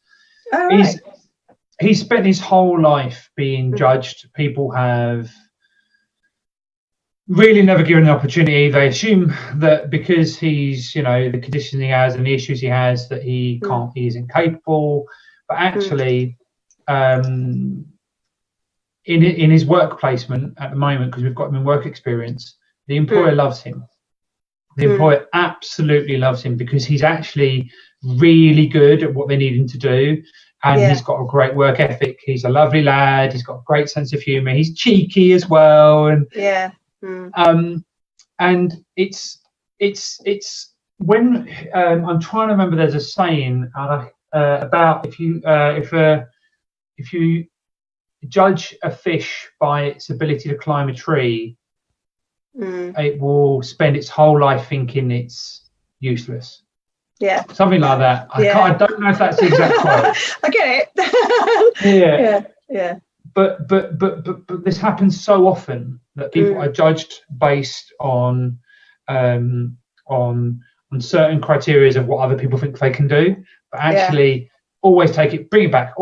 Oh, right. He's spent his whole life being judged. People have really never given an opportunity. They assume that because he's, the condition he has and the issues he has, that he isn't capable. But actually, in his work placement at the moment, because we've got him in work experience, the employer loves him. The employer absolutely loves him because he's actually really good at what they need him to do. And he's got a great work ethic. He's a lovely lad. He's got a great sense of humour. He's cheeky as well. And and it's when I'm trying to remember. There's a saying about if you judge a fish by its ability to climb a tree, it will spend its whole life thinking it's useless. Yeah, something like that. I don't know if that's the exact quote. I get it. Yeah. But this happens so often that people are judged based on certain criteria of what other people think they can do. But actually, always bring it back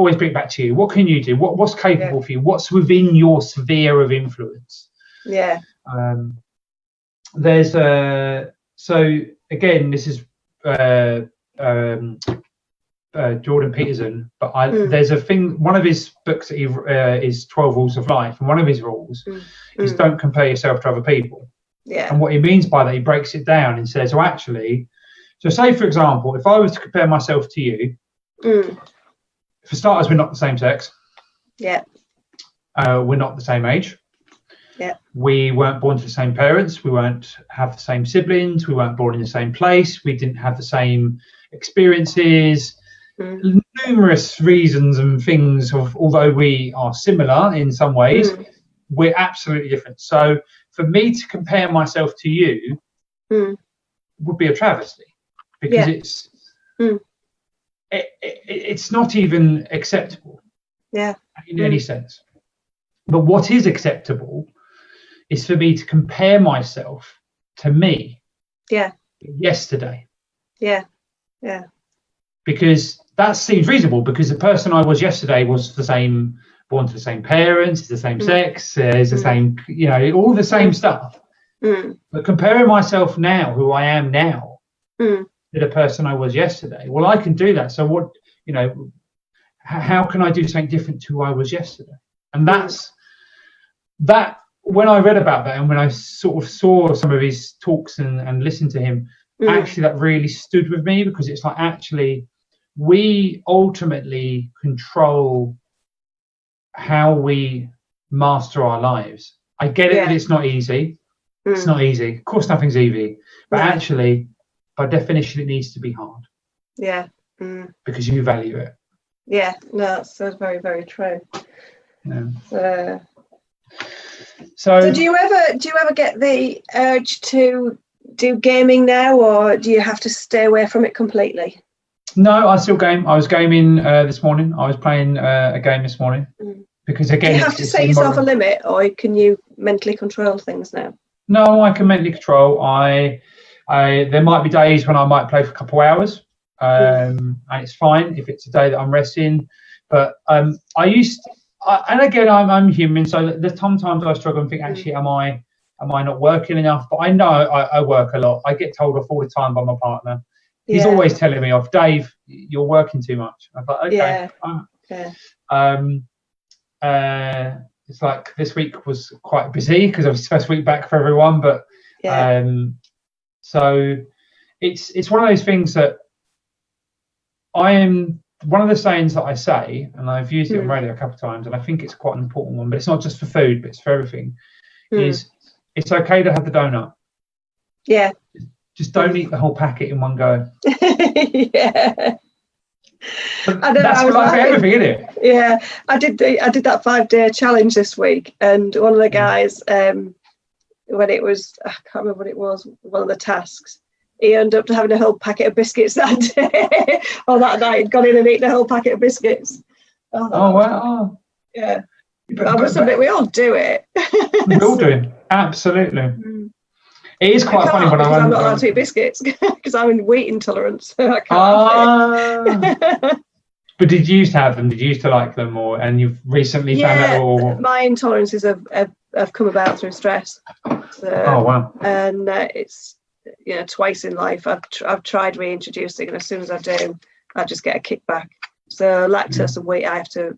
to you. What can you do? What's capable for you? What's within your sphere of influence? Yeah. There's so again, this is Jordan Peterson, but there's a thing. One of his books that is 12 Rules of Life, and one of his rules is don't compare yourself to other people. Yeah. And what he means by that, he breaks it down and says, well, actually, so say for example, if I was to compare myself to you, for starters, we're not the same sex. Yeah. We're not the same age. Yeah. We weren't born to the same parents. We won't have the same siblings. We weren't born in the same place. We didn't have the same experiences. Numerous reasons and things of, although we are similar in some ways, we're absolutely different. So for me to compare myself to you would be a travesty because it's not even acceptable in any sense. But what is acceptable is for me to compare myself to me yesterday. Because that seems reasonable, because the person I was yesterday was the same, born to the same parents, the same sex, is the same, all the same stuff. But comparing myself now, who I am now, to the person I was yesterday, well, I can do that. So what, how can I do something different to who I was yesterday? And that's that. When I read about that and when I sort of saw some of his talks and listened to him, actually that really stood with me, because it's like, actually, we ultimately control how we master our lives. I get it that it's not easy. It's not easy. Of course, nothing's easy. But actually, by definition, it needs to be hard. Yeah. Because you value it. Yeah. No, that's very, very true. Yeah. So do you ever get the urge to do gaming now, or do you have to stay away from it completely? No, I still game. I was gaming this morning. I was playing a game this morning because, again, do you have to set yourself a limit, or can you mentally control things now? No, I can mentally control. I there might be days when I might play for a couple of hours, and it's fine if it's a day that I'm resting. But and again, I'm human, so there's sometimes I struggle and think, actually, am I not working enough? But I know I work a lot. I get told off all the time by my partner. He's always telling me off, Dave, you're working too much. I thought, okay. It's like this week was quite busy because it was the first week back for everyone. But so it's one of those things that one of the sayings that I say, and I've used it on radio a couple of times, and I think it's quite an important one, but it's not just for food, but it's for everything, is it's okay to have the donut. Yeah. Just don't eat the whole packet in one go. Yeah. That's like everything, isn't it? Yeah. I did that 5-day challenge this week, and one of the guys, when it was, I can't remember what it was, one of the tasks, he ended up having a whole packet of biscuits that day. Or that night, he'd gone in and eaten a whole packet of biscuits. Oh wow. Yeah. But I must admit, we all do it. We all do it. Absolutely. It is quite funny when I'm not allowed to eat biscuits because I'm in wheat intolerance. So I can't. But did you used to have them? Did you used to like them, and you've recently found out? Or... My intolerances have come about through stress. So, oh wow! And it's twice in life I've tried reintroducing, and as soon as I do, I just get a kickback. So lactose and wheat I have to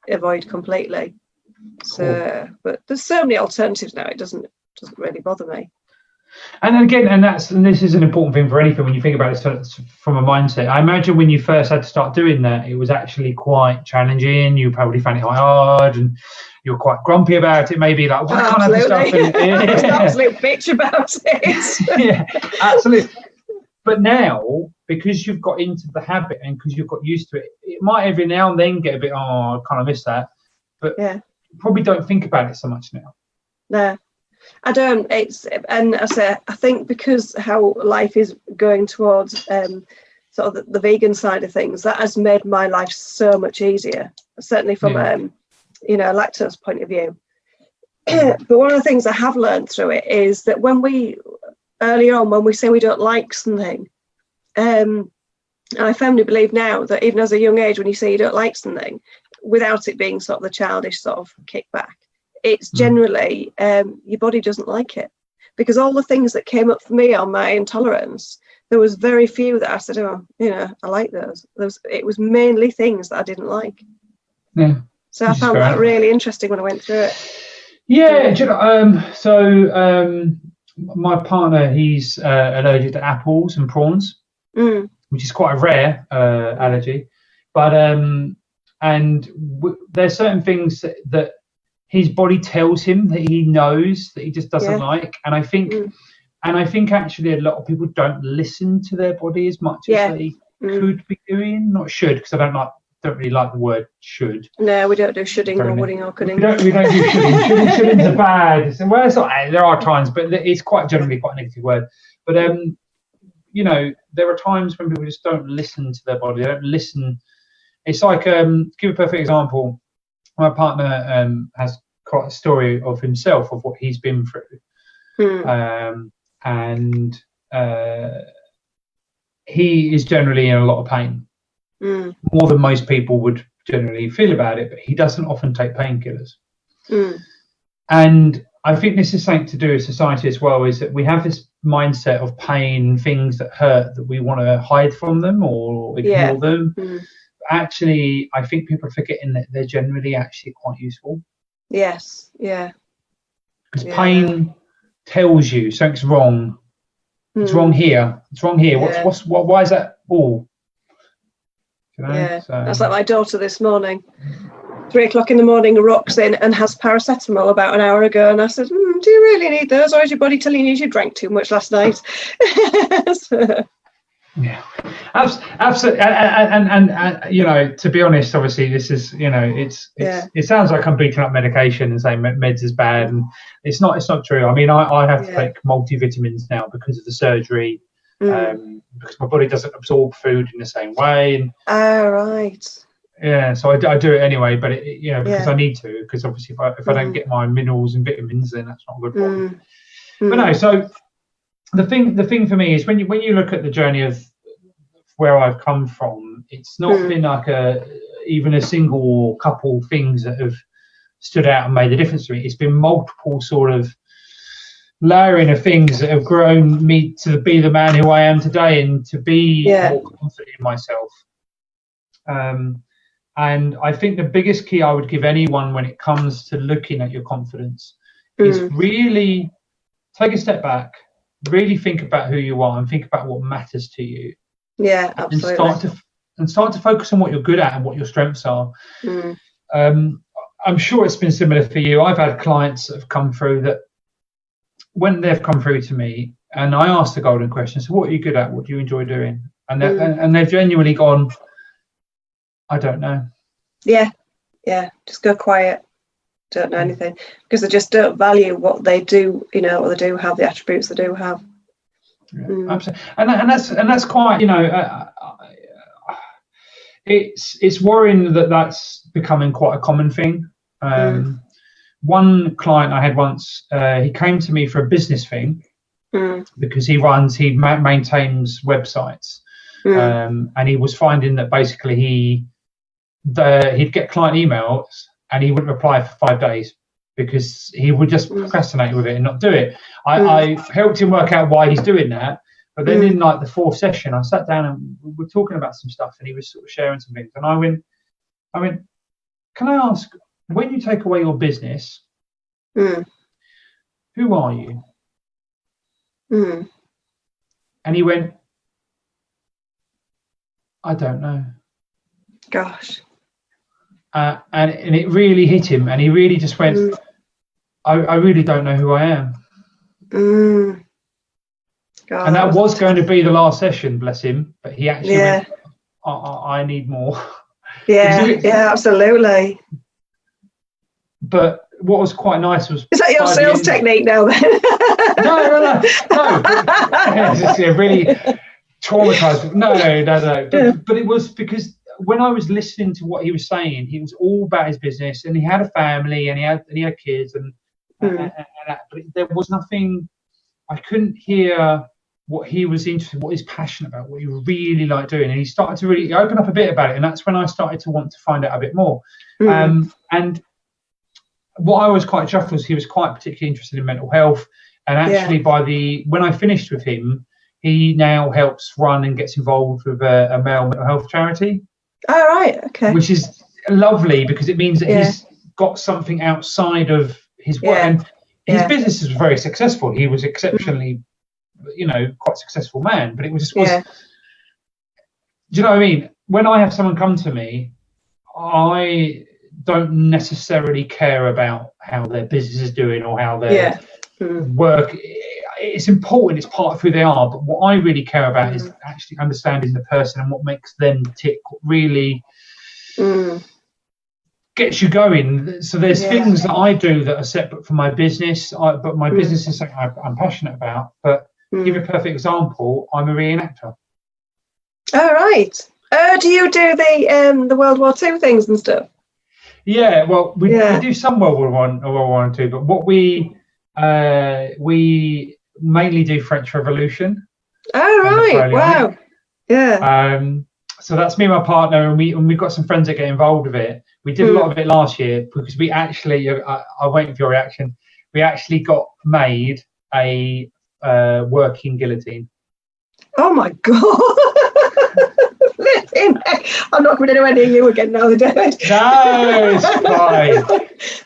avoid completely. So, but there's so many alternatives now. It doesn't really bother me. And again, and this is an important thing for anything when you think about it from a mindset. I imagine when you first had to start doing that, it was actually quite challenging. You probably found it quite hard, and you were quite grumpy about it. Maybe like, why can't I have this stuff? And, just an absolute bitch about it. Yeah, absolutely. But now, because you've got into the habit and because you've got used to it, it might every now and then get a bit, I kind of miss that. But you probably don't think about it so much now. No. I don't. And I think because how life is going towards sort of the vegan side of things, that has made my life so much easier. Certainly from a lactose point of view. But one of the things I have learned through it is that when we say we don't like something, I firmly believe now that even as a young age, when you say you don't like something, without it being sort of the childish sort of kickback, it's generally your body doesn't like it, because all the things that came up for me on my intolerance, there was very few that I said, I like those. It was mainly things that I didn't like. Yeah. So I found that really interesting when I went through it. Yeah. My partner, he's allergic to apples and prawns, which is quite a rare allergy. But there's certain things that his body tells him that he knows that he just doesn't like, and I think actually a lot of people don't listen to their body as much as they could be doing. Not should, because I don't really like the word should. No, we don't do shoulding or wooding or coulding. We don't do shoulding. Shouldings are bad. Well, it's not, there are times, but it's generally quite a negative word. But there are times when people just don't listen to their body. They don't listen. It's like, give a perfect example. My partner has quite a story of himself, of what he's been through. And he is generally in a lot of pain, more than most people would generally feel about it, but he doesn't often take painkillers. And I think this is something to do with society as well, is that we have this mindset of pain, things that hurt, that we want to hide from them or ignore them. Actually, I think people are forgetting that they're generally actually quite useful. Yes, yeah. Because pain tells you something's wrong. It's wrong here. It's wrong here. Why is that? Oh, that's like my daughter this morning. 3:00 in the morning, rocks in and has paracetamol about an hour ago, and I said, "Do you really need those, or is your body telling you drank too much last night?" Yeah, absolutely. And to be honest, obviously, this is it sounds like I'm beating up medication and saying meds is bad, and it's not true. I mean, I have to take multivitamins now because of the surgery, because my body doesn't absorb food in the same way. Right. Yeah, so I do it anyway, but because I need to, because obviously if I don't get my minerals and vitamins, then that's not good for me. But no, so. The thing for me is when you look at the journey of where I've come from, it's not been like even a single or couple things that have stood out and made a difference to me. It's been multiple sort of layering of things that have grown me to be the man who I am today and to be more confident in myself. And I think the biggest key I would give anyone when it comes to looking at your confidence is really take a step back. Really think about who you are and think about what matters to you. Yeah, absolutely. And start to focus on what you're good at and what your strengths are. I'm sure it's been similar for you. I've had clients that have come through that when they've come through to me and I ask the golden question, so what are you good at? What do you enjoy doing? And they've genuinely gone, I don't know. Yeah, just go quiet. Don't know anything, because they just don't value what they do, or they do have the attributes they do have. Absolutely. And that's quite, it's worrying that that's becoming quite a common thing. One client I had once, he came to me for a business thing because he maintains websites, and he was finding that basically he'd get client emails and he wouldn't reply for 5 days because he would just procrastinate with it and not do it. I helped him work out why he's doing that, but then in like the 4th session, I sat down and we were talking about some stuff, and he was sort of sharing some things, and I went, can I ask, when you take away your business, who are you? And he went, I don't know. Gosh. And it really hit him, and he really just went, I really don't know who I am. God, and that was going to be the last session, bless him, but he actually went, I need more. Yeah, absolutely. But what was quite nice was... Is that your sales technique now then? No. It's really traumatized. No. But it was because when I was listening to what he was saying, he was all about his business, and he had a family, and he had kids, and but there was nothing. I couldn't hear what he was interested, what he's passionate about, what he really liked doing, and he started to really open up a bit about it, and that's when I started to want to find out a bit more. And what I was quite chuffed was he was quite particularly interested in mental health, and actually when I finished with him, he now helps run and gets involved with a male mental health charity. Oh, right, okay. Which is lovely because it means that he's got something outside of his work, and his business is very successful. He was exceptionally, quite successful man, but it was do you know what I mean? When I have someone come to me, I don't necessarily care about how their business is doing or how their work. It's important, it's part of who they are, but what I really care about is actually understanding the person and what makes them tick, what really gets you going. So there's things that I do that are separate from my business, but my business is something I'm passionate about. But to give you a perfect example, I'm a reenactor. Oh, right. Do you do the World War II things and stuff? Yeah, well, we do some World War I and World War II, but what we mainly do French Revolution. Oh, right. Wow. Yeah. So that's me and my partner, and we've got some friends that get involved with it. We did a lot of it last year because we actually, I'm waiting for your reaction, we actually got made a working guillotine. Oh, my God. I'm not going to do any of you again now, David. No, it's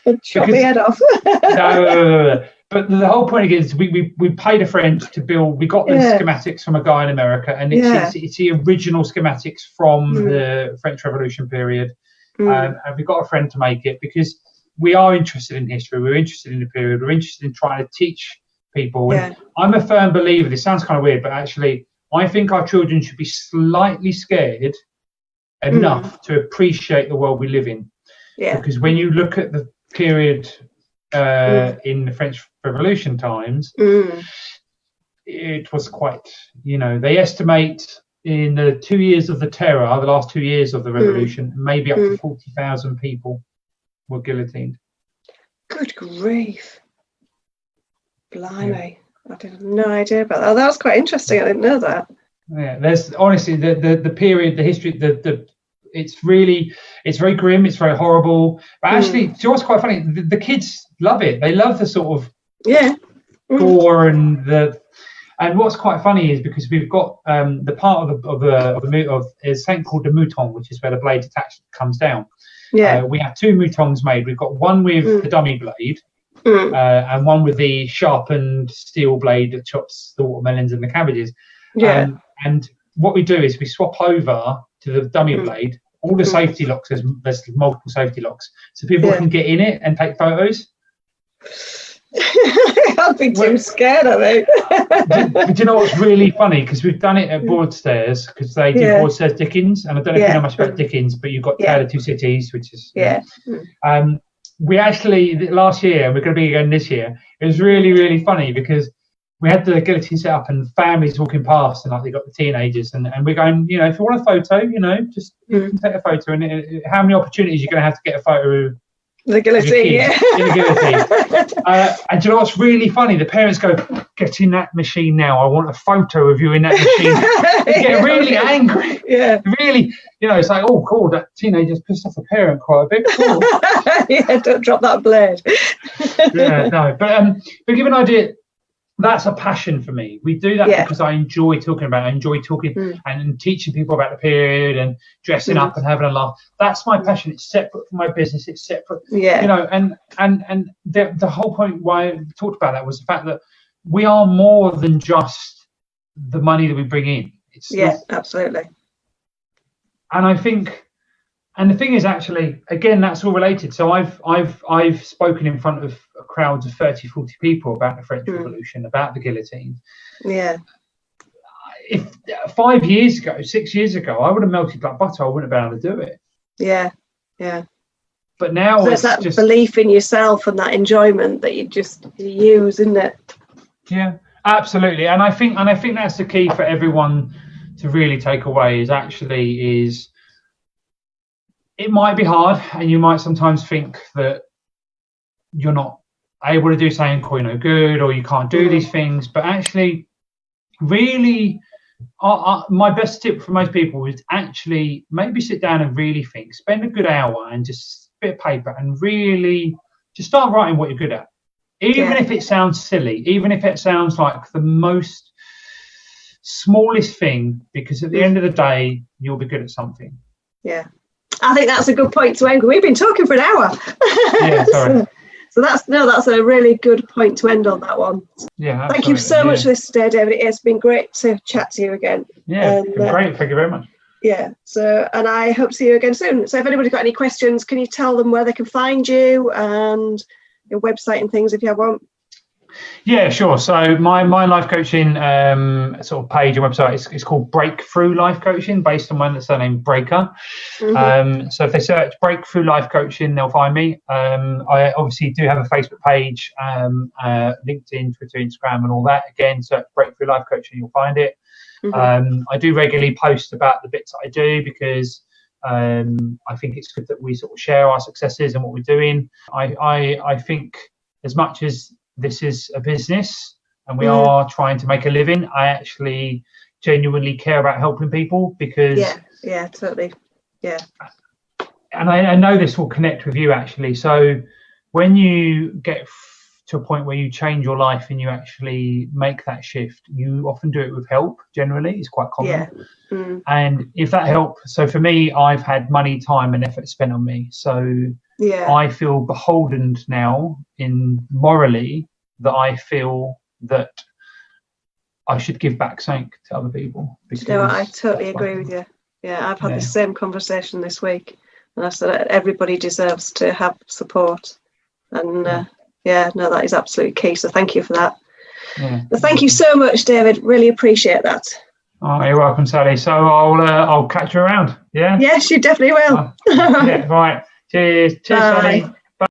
fine. Chop my head off. No. But the whole point is we paid a friend to build. We got the schematics from a guy in America, and it's the original schematics from the French Revolution period. And we got a friend to make it because we are interested in history. We're interested in the period. We're interested in trying to teach people. And I'm a firm believer. This sounds kind of weird, but actually, I think our children should be slightly scared enough to appreciate the world we live in. Yeah. Because when you look at the period in the French Revolution times, it was quite, they estimate in the 2 years of the terror, the last 2 years of the revolution, maybe up to 40,000 people were guillotined. Good grief. Blimey. I had no idea about that. That was quite interesting. I didn't know that. Yeah, there's honestly the period, the history, it's very grim, it's very horrible. But actually, do you know what's quite funny? The kids love it. They love the sort of gore and what's quite funny is because we've got the part of is something called the mouton, which is where the blade attached comes down. Yeah. We have two moutons made. We've got one with the dummy blade. And one with the sharpened steel blade that chops the watermelons and the cabbages. Yeah. And what we do is we swap over to the dummy blade. All the safety locks, there's multiple safety locks, so people can get in it and take photos. I'd be too scared, I think. do you know what's really funny? Because we've done it at Broadstairs, because they do Broadstairs Dickens, and I don't know if you know much about Dickens, but you've got Tale of Two Cities, which is we actually, last year, and we're going to be again this year, it was really, really funny because we had the guillotine set up and families walking past, and they got the teenagers, and we're going, if you want a photo, just you can take a photo. And how many opportunities you're going to have to get a photo The guillotine, yeah. In the guillotine. And do you know what's really funny? The parents go, get in that machine now. I want a photo of you in that machine. They get really angry. Yeah. Really, it's like, oh, cool, that teenager's pissed off the parent quite a bit. Cool. Yeah, don't drop that blade. Yeah, no. But give an idea, that's a passion for me. We do that because I enjoy talking about it. I enjoy talking and teaching people about the period and dressing up and having a laugh. That's my passion. It's separate from my business. It's separate. Yeah. And the whole point why I talked about that was the fact that we are more than just the money that we bring in. Absolutely. And I think, and the thing is, actually, again, that's all related. So I've spoken in front of crowds of 30, 40 people about the French Revolution, about the guillotine. Yeah. If 5 years ago, 6 years ago, I would have melted like butter. I wouldn't have been able to do it. Yeah. Yeah. But now it's that just belief in yourself and that enjoyment that you use, isn't it? Yeah, absolutely. And I think that's the key for everyone to really take away is it might be hard, and you might sometimes think that you're not able to do something good, or you can't do these things. But actually, really, my best tip for most people is actually maybe sit down and really think. Spend a good hour and just a bit of paper and really just start writing what you're good at. Even if it sounds silly, even if it sounds like the most smallest thing, because at the end of the day, you'll be good at something. Yeah. I think that's a good point to end. We've been talking for an hour. Yeah, sorry. So that's a really good point to end on, that one. Yeah. Absolutely. Thank you so much for this today, David. It's been great to chat to you again. Yeah, great. Thank you very much. Yeah. So, and I hope to see you again soon. So if anybody's got any questions, can you tell them where they can find you and your website and things if you have one? Yeah, sure. So my life coaching sort of page and website is called Breakthrough Life Coaching, based on my surname Breaker. So if they search Breakthrough Life Coaching, they'll find me. I obviously do have a Facebook page, LinkedIn, Twitter, Instagram, and all that. Again, search Breakthrough Life Coaching, you'll find it. I do regularly post about the bits that I do because I think it's good that we sort of share our successes and what we're doing. I think as much as this is a business and we are trying to make a living, I actually genuinely care about helping people because totally. And I know this will connect with you actually. So when you get to a point where you change your life and you actually make that shift, you often do it with help. Generally, it's quite common. And if that help, so for me, I've had money, time and effort spent on me, so I feel beholden now in morally that I feel that I should give back something to other people. I totally agree with you. Yeah, I've had the same conversation this week, and I said everybody deserves to have support, and that is absolutely key. So thank you for that. Well, thank you so much, David. Really appreciate that. Oh, you're welcome, Sally. So I'll catch you around. Yeah. Yes, you definitely will. Yeah. Right. Cheers. Cheers, Sally.